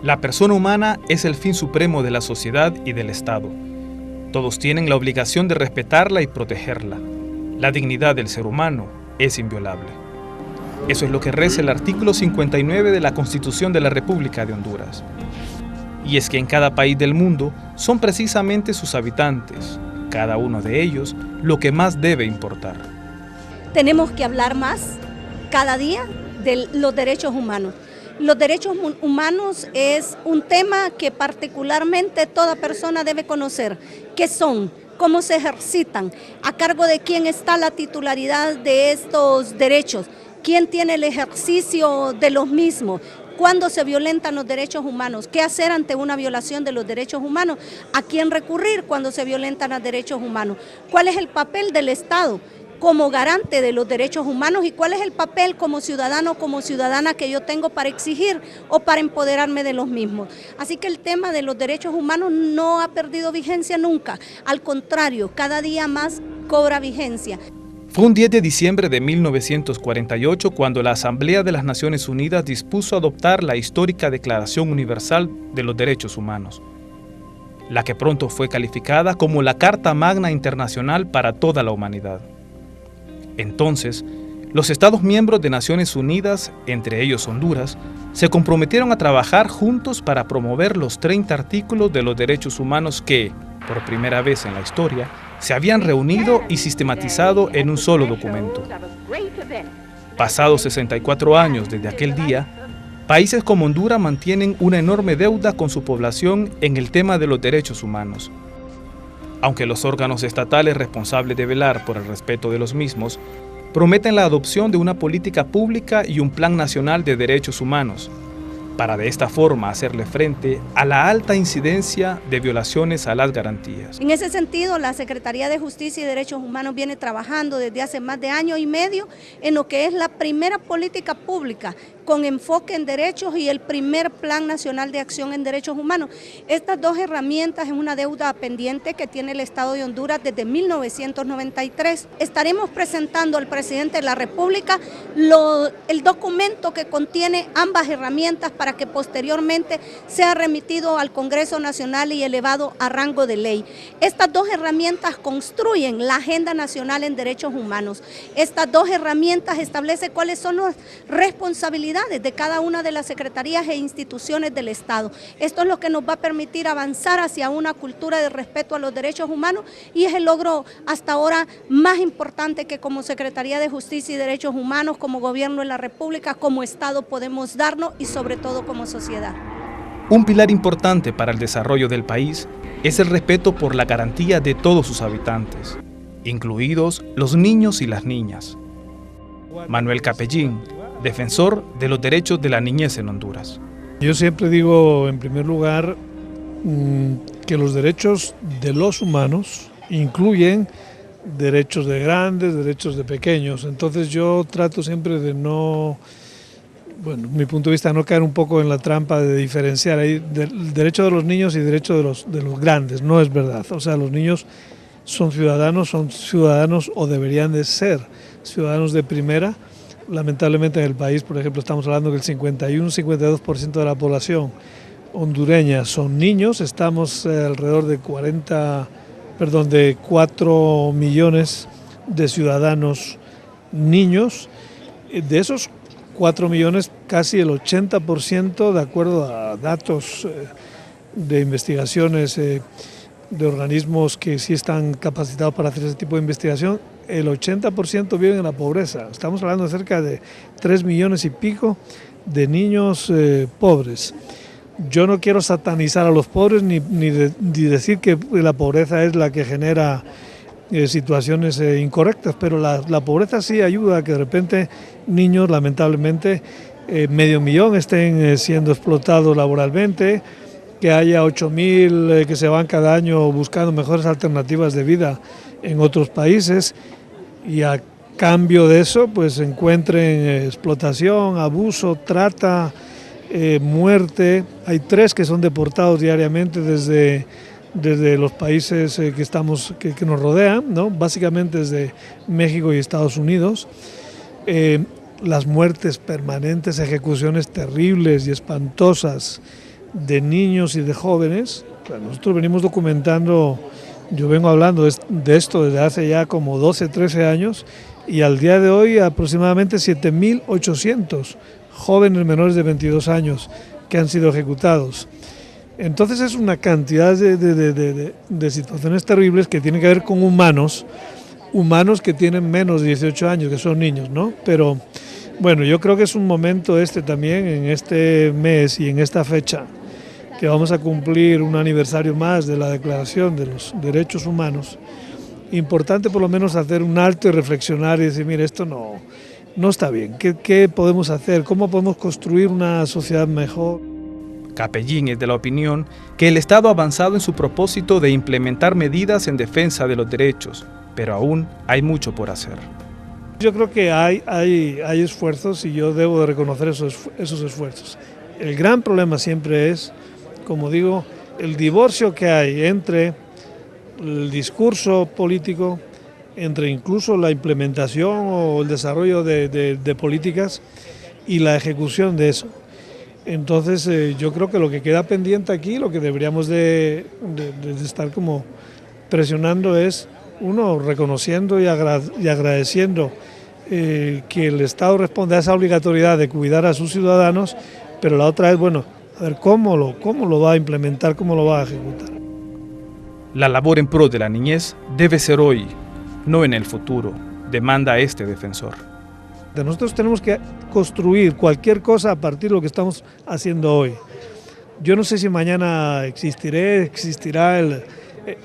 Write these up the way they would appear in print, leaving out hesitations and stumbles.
La persona humana es el fin supremo de la sociedad y del Estado. Todos tienen la obligación de respetarla y protegerla. La dignidad del ser humano es inviolable. Eso es lo que reza el artículo 59 de la Constitución de la República de Honduras. Y es que en cada país del mundo son precisamente sus habitantes, cada uno de ellos, lo que más debe importar. Tenemos que hablar más cada día de los derechos humanos. Los derechos humanos es un tema que particularmente toda persona debe conocer. ¿Qué son? ¿Cómo se ejercitan? ¿A cargo de quién está la titularidad de estos derechos? ¿Quién tiene el ejercicio de los mismos? ¿Cuándo se violentan los derechos humanos? ¿Qué hacer ante una violación de los derechos humanos? ¿A quién recurrir cuando se violentan los derechos humanos? ¿Cuál es el papel del Estado como garante de los derechos humanos y cuál es el papel como ciudadano o como ciudadana que yo tengo para exigir o para empoderarme de los mismos? Así que el tema de los derechos humanos no ha perdido vigencia nunca, al contrario, cada día más cobra vigencia. Fue un 10 de diciembre de 1948 cuando la Asamblea de las Naciones Unidas dispuso adoptar la histórica Declaración Universal de los Derechos Humanos, la que pronto fue calificada como la Carta Magna Internacional para toda la humanidad. Entonces, los Estados miembros de Naciones Unidas, entre ellos Honduras, se comprometieron a trabajar juntos para promover los 30 artículos de los derechos humanos que, por primera vez en la historia, se habían reunido y sistematizado en un solo documento. Pasados 64 años desde aquel día, países como Honduras mantienen una enorme deuda con su población en el tema de los derechos humanos. Aunque los órganos estatales responsables de velar por el respeto de los mismos prometen la adopción de una política pública y un plan nacional de derechos humanos, para de esta forma hacerle frente a la alta incidencia de violaciones a las garantías. En ese sentido, la Secretaría de Justicia y Derechos Humanos viene trabajando desde hace más de año y medio en lo que es la primera política pública con enfoque en derechos y el primer Plan Nacional de Acción en Derechos Humanos. Estas dos herramientas es una deuda pendiente que tiene el Estado de Honduras desde 1993. Estaremos presentando al presidente de la República el documento que contiene ambas herramientas para que posteriormente sea remitido al Congreso Nacional y elevado a rango de ley. Estas dos herramientas construyen la Agenda Nacional en Derechos Humanos. Estas dos herramientas establecen cuáles son las responsabilidades de cada una de las secretarías e instituciones del Estado. Esto es lo que nos va a permitir avanzar hacia una cultura de respeto a los derechos humanos y es el logro hasta ahora más importante que como Secretaría de Justicia y Derechos Humanos, como Gobierno de la República, como Estado podemos darnos y sobre todo como sociedad. Un pilar importante para el desarrollo del país es el respeto por la garantía de todos sus habitantes, incluidos los niños y las niñas. Manuel Capellín, defensor de los derechos de la niñez en Honduras. Yo siempre digo, en primer lugar, que los derechos de los humanos incluyen derechos de grandes, derechos de pequeños. Entonces yo trato siempre de no, bueno, mi punto de vista, no caer un poco en la trampa de diferenciar ahí el derecho de los niños y derecho de los grandes. No es verdad. O sea, los niños son ciudadanos o deberían de ser ciudadanos de primera. Lamentablemente en el país, por ejemplo, estamos hablando que el 51-52% de la población hondureña son niños. Estamos alrededor de 4 millones de ciudadanos niños. De esos 4 millones, casi el 80%, de acuerdo a datos de investigaciones de organismos que sí están capacitados para hacer ese tipo de investigación, el 80% viven en la pobreza. Estamos hablando de cerca de 3 millones y pico de niños pobres. Yo no quiero satanizar a los pobres ni decir que la pobreza es la que genera situaciones incorrectas, pero la pobreza sí ayuda a que de repente niños, lamentablemente, medio millón estén siendo explotados laboralmente, que haya 8.000 que se van cada año buscando mejores alternativas de vida en otros países y a cambio de eso pues encuentren explotación, abuso, trata, muerte. Hay 3 que son deportados diariamente desde los países que nos rodean, ¿no? Básicamente desde México y Estados Unidos. Las muertes permanentes, ejecuciones terribles y espantosas de niños y de jóvenes. Nosotros venimos documentando, yo vengo hablando de esto desde hace ya como 12, 13 años y al día de hoy aproximadamente 7.800 jóvenes menores de 22 años que han sido ejecutados. Entonces es una cantidad de situaciones terribles que tienen que ver con humanos que tienen menos de 18 años, que son niños, ¿no? Pero bueno, yo creo que es un momento también, en este mes y en esta fecha, que vamos a cumplir un aniversario más de la Declaración de los Derechos Humanos. Importante por lo menos hacer un alto y reflexionar y decir, mire, esto no está bien. ¿Qué podemos hacer? ¿Cómo podemos construir una sociedad mejor? Capellín es de la opinión que el Estado ha avanzado en su propósito de implementar medidas en defensa de los derechos, pero aún hay mucho por hacer. Yo creo que hay esfuerzos y yo debo de reconocer esos esfuerzos. El gran problema siempre es, como digo, el divorcio que hay entre el discurso político, entre incluso la implementación o el desarrollo de políticas y la ejecución de eso. Entonces yo creo que lo que queda pendiente aquí, lo que deberíamos de estar como presionando es, uno, reconociendo y agradeciendo que el Estado responde a esa obligatoriedad de cuidar a sus ciudadanos, pero la otra es, bueno, a ver cómo lo va a implementar, cómo lo va a ejecutar. La labor en pro de la niñez debe ser hoy, no en el futuro, demanda este defensor. Nosotros tenemos que construir cualquier cosa a partir de lo que estamos haciendo hoy. Yo no sé si mañana existirá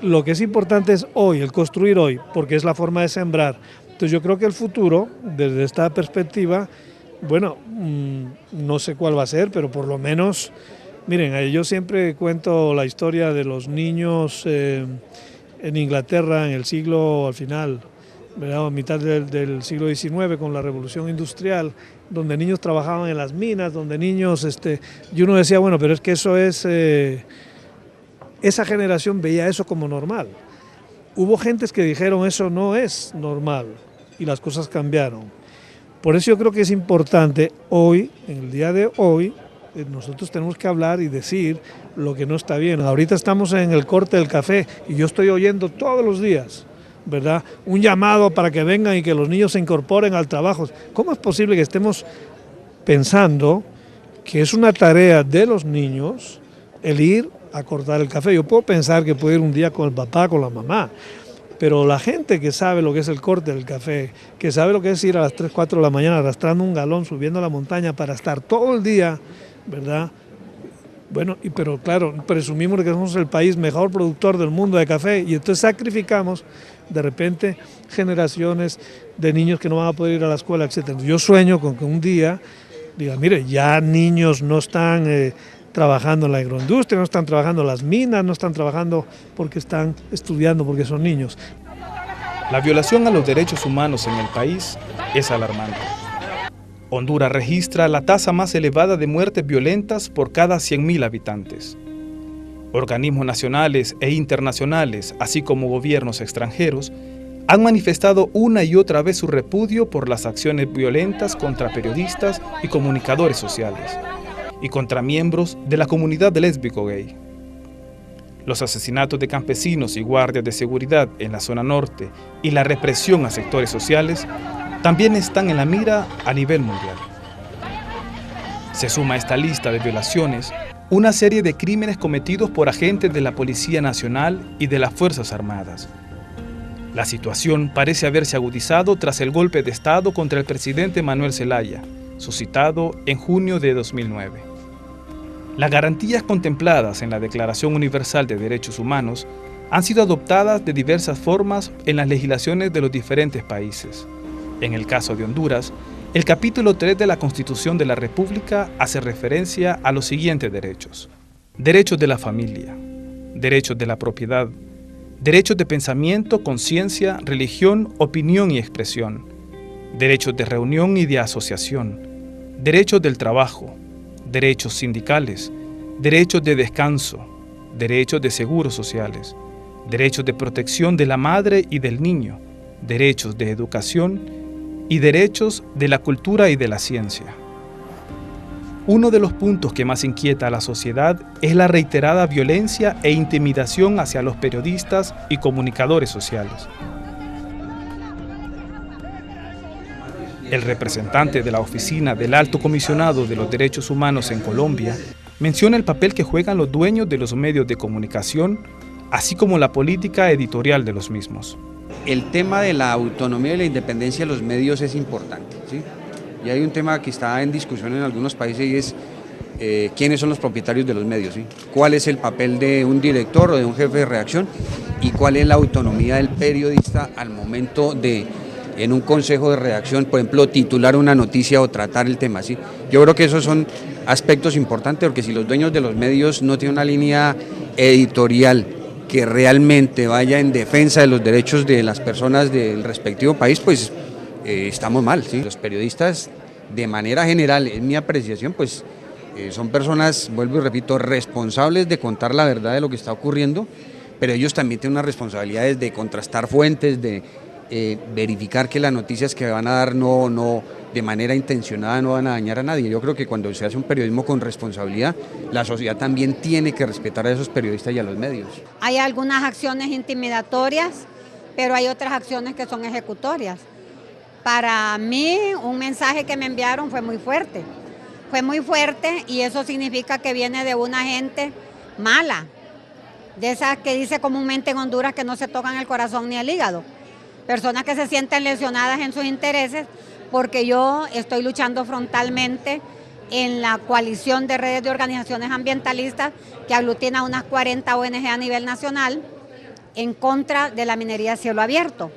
lo que es importante es hoy, el construir hoy, porque es la forma de sembrar. Entonces yo creo que el futuro, desde esta perspectiva, bueno, no sé cuál va a ser, pero por lo menos, miren, yo siempre cuento la historia de los niños en Inglaterra en el siglo, al final, ¿verdad? A mitad del siglo XIX, con la revolución industrial, donde niños trabajaban en las minas, donde niños, y uno decía, bueno, pero es que eso es, esa generación veía eso como normal. Hubo gentes que dijeron eso no es normal y las cosas cambiaron. Por eso yo creo que es importante hoy, en el día de hoy, nosotros tenemos que hablar y decir lo que no está bien. Ahorita estamos en el corte del café y yo estoy oyendo todos los días, ¿verdad?, un llamado para que vengan y que los niños se incorporen al trabajo. ¿Cómo es posible que estemos pensando que es una tarea de los niños el ir a cortar el café? Yo puedo pensar que puedo ir un día con el papá, con la mamá, pero la gente que sabe lo que es el corte del café, que sabe lo que es ir a las 3, 4 de la mañana arrastrando un galón, subiendo a la montaña para estar todo el día, ¿verdad? Bueno, pero claro, presumimos que somos el país mejor productor del mundo de café y entonces sacrificamos de repente generaciones de niños que no van a poder ir a la escuela, etc. Yo sueño con que un día diga, mire, ya niños no están trabajando en la agroindustria, no están trabajando en las minas, no están trabajando porque están estudiando, porque son niños. La violación a los derechos humanos en el país es alarmante. Honduras registra la tasa más elevada de muertes violentas por cada 100.000 habitantes. Organismos nacionales e internacionales, así como gobiernos extranjeros, han manifestado una y otra vez su repudio por las acciones violentas contra periodistas y comunicadores sociales, y contra miembros de la comunidad lésbico-gay. Los asesinatos de campesinos y guardias de seguridad en la zona norte y la represión a sectores sociales también están en la mira a nivel mundial. Se suma a esta lista de violaciones una serie de crímenes cometidos por agentes de la Policía Nacional y de las Fuerzas Armadas. La situación parece haberse agudizado tras el golpe de Estado contra el presidente Manuel Zelaya, suscitado en junio de 2009. Las garantías contempladas en la Declaración Universal de Derechos Humanos han sido adoptadas de diversas formas en las legislaciones de los diferentes países. En el caso de Honduras, el capítulo 3 de la Constitución de la República hace referencia a los siguientes derechos: derechos de la familia, derechos de la propiedad, derechos de pensamiento, conciencia, religión, opinión y expresión, derechos de reunión y de asociación, derechos del trabajo, derechos sindicales, derechos de descanso, derechos de seguros sociales, derechos de protección de la madre y del niño, derechos de educación y derechos de la cultura y de la ciencia. Uno de los puntos que más inquieta a la sociedad es la reiterada violencia e intimidación hacia los periodistas y comunicadores sociales. El representante de la Oficina del Alto Comisionado de los Derechos Humanos en Colombia menciona el papel que juegan los dueños de los medios de comunicación, así como la política editorial de los mismos. El tema de la autonomía y la independencia de los medios es importante, ¿sí? Y hay un tema que está en discusión en algunos países y es quiénes son los propietarios de los medios, ¿sí? Cuál es el papel de un director o de un jefe de redacción y cuál es la autonomía del periodista al momento de, en un consejo de redacción, por ejemplo, titular una noticia o tratar el tema, ¿sí? Yo creo que esos son aspectos importantes, porque si los dueños de los medios no tienen una línea editorial que realmente vaya en defensa de los derechos de las personas del respectivo país, pues estamos mal, ¿sí? Los periodistas, de manera general, en mi apreciación, pues son personas, vuelvo y repito, responsables de contar la verdad de lo que está ocurriendo, pero ellos también tienen unas responsabilidades de contrastar fuentes, de verificar que las noticias que van a dar no de manera intencionada no van a dañar a nadie. Yo creo que cuando se hace un periodismo con responsabilidad, la sociedad también tiene que respetar a esos periodistas y a los medios. Hay algunas acciones intimidatorias, pero hay otras acciones que son ejecutorias. Para mí, un mensaje que me enviaron fue muy fuerte y eso significa que viene de una gente mala, de esas que dice comúnmente en Honduras que no se tocan el corazón ni el hígado, personas que se sienten lesionadas en sus intereses porque yo estoy luchando frontalmente en la coalición de redes de organizaciones ambientalistas que aglutina unas 40 ONG a nivel nacional en contra de la minería a cielo abierto.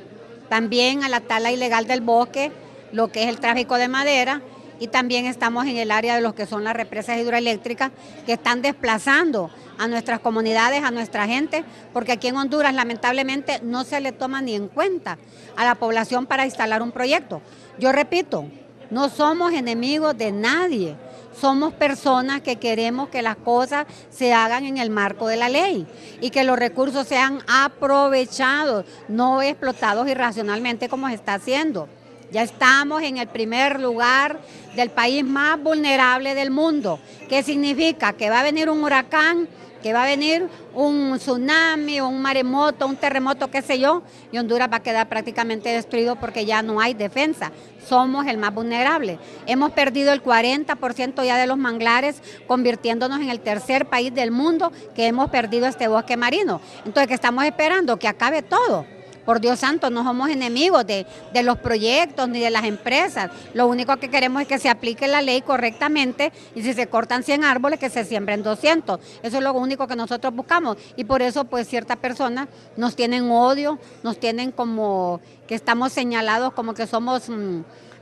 También a la tala ilegal del bosque, lo que es el tráfico de madera, y también estamos en el área de lo que son las represas hidroeléctricas que están desplazando a nuestras comunidades, a nuestra gente, porque aquí en Honduras lamentablemente no se le toma ni en cuenta a la población para instalar un proyecto. Yo repito, no somos enemigos de nadie, somos personas que queremos que las cosas se hagan en el marco de la ley y que los recursos sean aprovechados, no explotados irracionalmente como se está haciendo. Ya estamos en el primer lugar del país más vulnerable del mundo. ¿Qué significa? Que va a venir un huracán, que va a venir un tsunami, un maremoto, un terremoto, qué sé yo, y Honduras va a quedar prácticamente destruido porque ya no hay defensa. Somos el más vulnerable. Hemos perdido el 40% ya de los manglares, convirtiéndonos en el tercer país del mundo que hemos perdido este bosque marino. Entonces, ¿qué estamos esperando? Que acabe todo. Por Dios santo, no somos enemigos de los proyectos ni de las empresas. Lo único que queremos es que se aplique la ley correctamente y si se cortan 100 árboles, que se siembren 200. Eso es lo único que nosotros buscamos y por eso pues ciertas personas nos tienen odio, nos tienen como que estamos señalados como que somos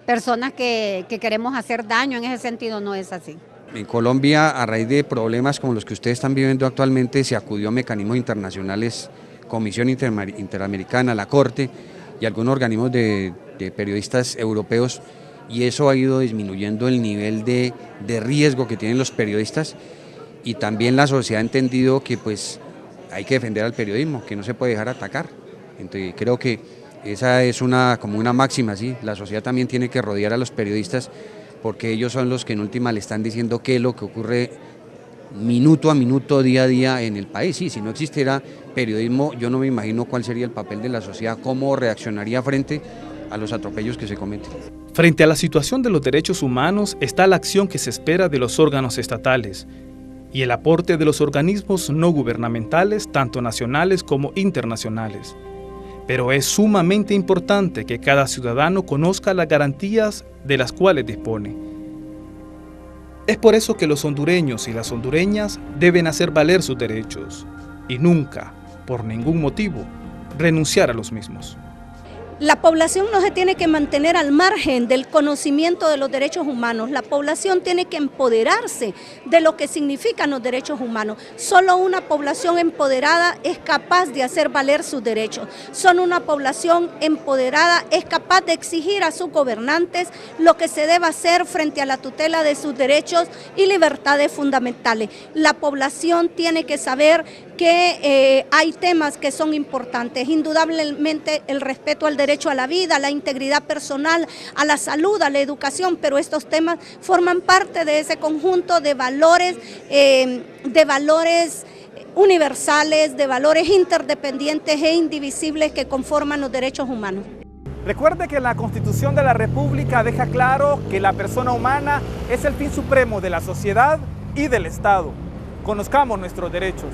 personas que queremos hacer daño. En ese sentido no es así. En Colombia, a raíz de problemas como los que ustedes están viviendo actualmente, se acudió a mecanismos internacionales, Comisión Interamericana, la Corte y algunos organismos de periodistas europeos, y eso ha ido disminuyendo el nivel de riesgo que tienen los periodistas, y también la sociedad ha entendido que pues hay que defender al periodismo, que no se puede dejar atacar. Entonces creo que esa es como una máxima, ¿sí? La sociedad también tiene que rodear a los periodistas porque ellos son los que en última le están diciendo qué es lo que ocurre minuto a minuto, día a día en el país. Sí, si no existiera periodismo, yo no me imagino cuál sería el papel de la sociedad, cómo reaccionaría frente a los atropellos que se cometen. Frente a la situación de los derechos humanos está la acción que se espera de los órganos estatales y el aporte de los organismos no gubernamentales, tanto nacionales como internacionales. Pero es sumamente importante que cada ciudadano conozca las garantías de las cuales dispone. Es por eso que los hondureños y las hondureñas deben hacer valer sus derechos y nunca, por ningún motivo, renunciar a los mismos. La población no se tiene que mantener al margen del conocimiento de los derechos humanos. La población tiene que empoderarse de lo que significan los derechos humanos. Solo una población empoderada es capaz de hacer valer sus derechos. Solo una población empoderada es capaz de exigir a sus gobernantes lo que se debe hacer frente a la tutela de sus derechos y libertades fundamentales. La población tiene que saber que hay temas que son importantes. Indudablemente el respeto al derecho a la vida, a la integridad personal, a la salud, a la educación, pero estos temas forman parte de ese conjunto de valores universales, de valores interdependientes e indivisibles que conforman los derechos humanos. Recuerde que la Constitución de la República deja claro que la persona humana es el fin supremo de la sociedad y del Estado. Conozcamos nuestros derechos.